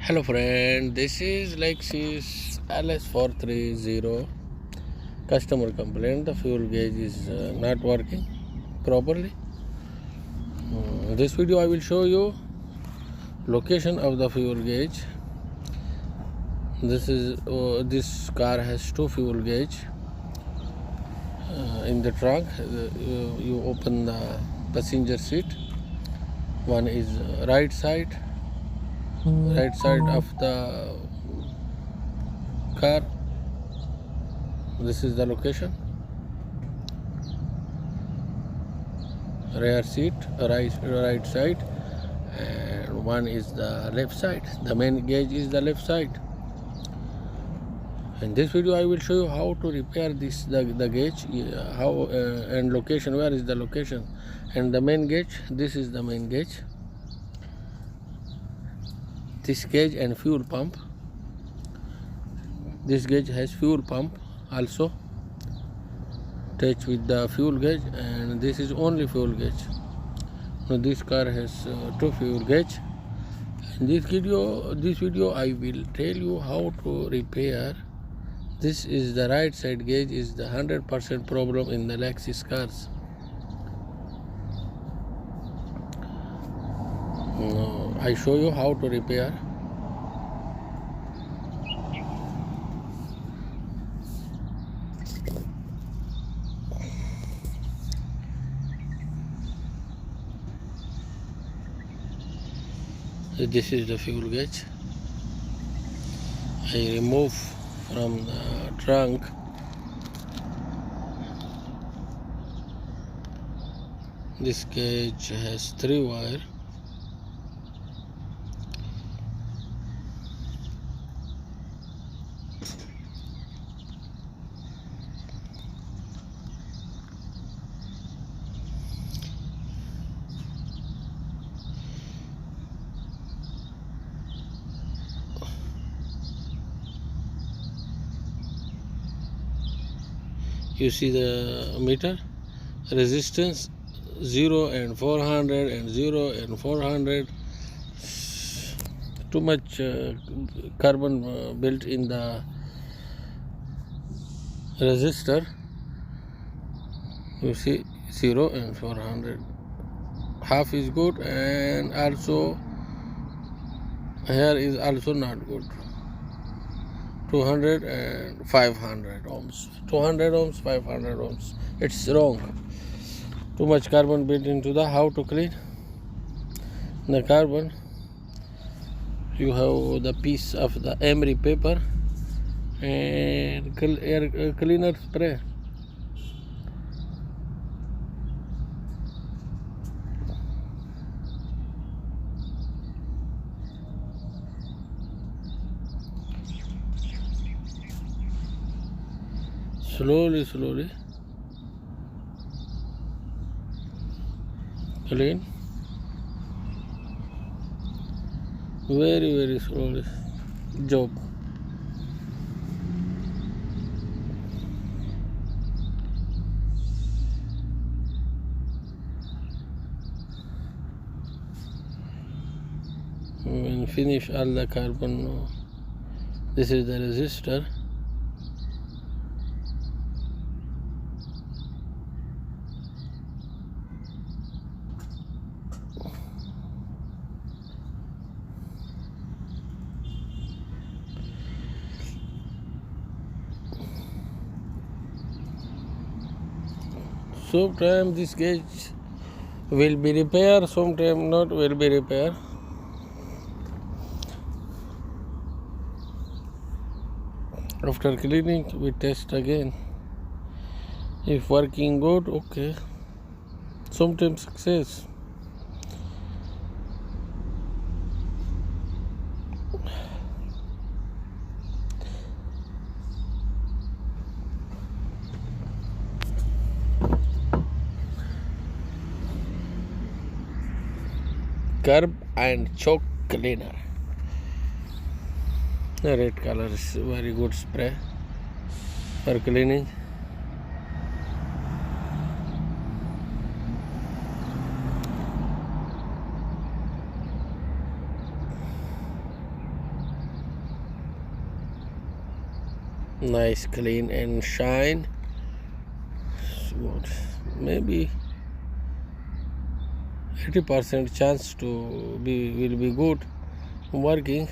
Hello friend, this is Lexus lS430. Customer complaint the fuel gauge is not working properly. In this video I will show you location of the fuel gauge. This car has two fuel gauge in the trunk. You open the passenger seat. One is right side of the car. This is the location. Rear seat, right side, and one is the left side. The main gauge is the left side. In this video I will show you how to repair the gauge, how and location, where is the location, and the main gauge. This is the main gauge. This gauge and fuel pump. This gauge has fuel pump also attached with the fuel gauge, and this is only fuel gauge. Now this car has two fuel gauge. In this video I will tell you how to repair. This is the right side gauge is the 100% problem in the Lexus cars. Now I show you how to repair. This is the fuel gauge. I remove from the trunk this gauge has 3 wire. You see the meter resistance 0 and 400 and 0 and 400. Too much carbon built in the resistor. You see 0 and 400. Half is good, and also here is also not good. 200 and 500 ohms. 200 ohms, 500 ohms. It's wrong. Too much carbon built into the. How to clean the carbon? You have the piece of the emery paper and air cleaner spray. Slowly clean, very slowly. Job. When finish all the carbon, this is the resistor. Sometimes this gauge will be repaired, sometimes not will be repaired. After cleaning, we test again. If working good, okay. Sometimes success. Curb and choke cleaner. The red color is very good spray. for cleaning. Nice, clean and shine. So maybe 80% chance to will be good working.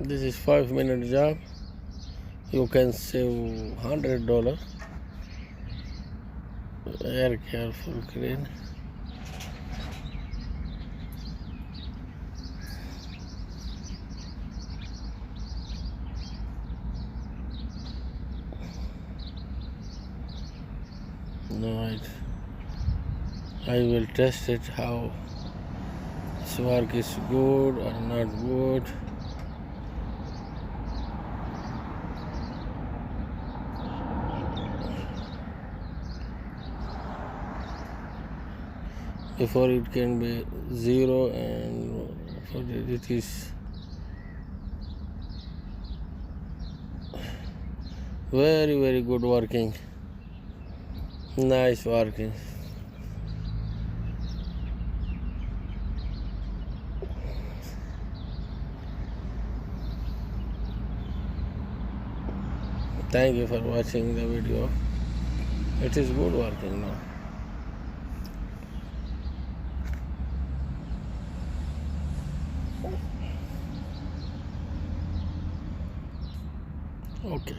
This is 5-minute job. You can save $100. Air careful, clean. No, I will test it how this work is good or not good. Before it can be 0 and for it is very good working. Nice working. Thank you for watching the video. It is good working now. Okay.